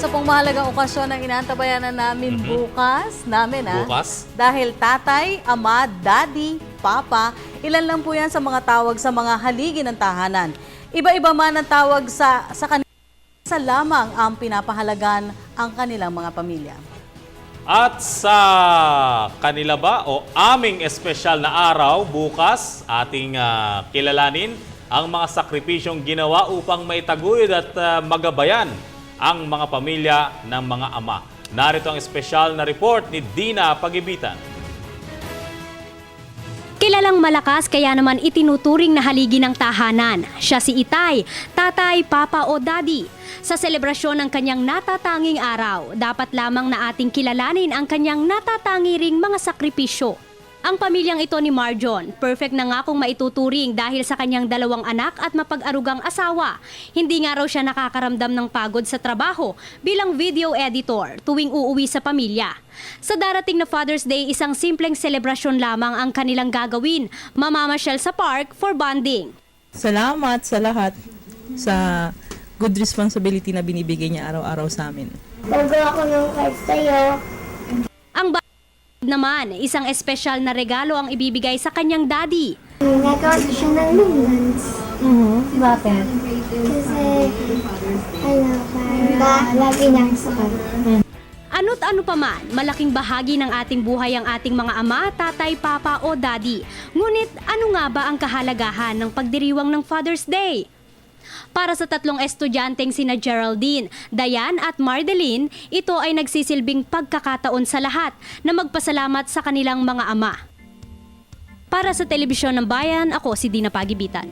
Isa pong mahalagang okasyon ang inaantabayanan namin bukas. Bukas? Dahil tatay, ama, daddy, papa, ilan lang po yan sa mga tawag sa mga haligi ng tahanan. Iba-iba man ang tawag sa kanila. Isa lamang ang pinapahalagan ang kanilang mga pamilya. At sa kanila ba o aming espesyal na araw bukas, ating kilalanin ang mga sakripisyong ginawa upang maitaguyod at magabayan ang mga pamilya ng mga ama. Narito ang espesyal na report ni Dina Pagibitan. Kilalang malakas kaya naman itinuturing na haligi ng tahanan. Siya si Itay, tatay, papa o daddy. Sa selebrasyon ng kanyang natatanging araw, dapat lamang na ating kilalanin ang kanyang natatangi ring mga sakripisyo. Ang pamilyang ito ni Marjon, perfect na nga kung maituturing dahil sa kanyang 2 anak at mapag-arugang asawa. Hindi nga raw siya nakakaramdam ng pagod sa trabaho bilang video editor tuwing uuwi sa pamilya. Sa darating na Father's Day, isang simpleng selebrasyon lamang ang kanilang gagawin, mamamasyal sa park for bonding. Salamat sa lahat sa good responsibility na binibigay niya araw-araw sa amin. Magawa ko ng card sa'yo. Ang naman, isang espesyal na regalo ang ibibigay sa kanyang daddy. Nagawa ko siya ng lumans. Bakit? Kasi, para lagi niyang sakal. Ano't ano pa man, malaking bahagi ng ating buhay ang ating mga ama, tatay, papa o daddy. Ngunit ano nga ba ang kahalagahan ng pagdiriwang ng Father's Day? Para sa 3 estudyanteng sina Geraldine, Dayan at Mardeline, ito ay nagsisilbing pagkakataon sa lahat na magpasalamat sa kanilang mga ama. Para sa Telebisyon ng Bayan, ako si Dina Pagibitan.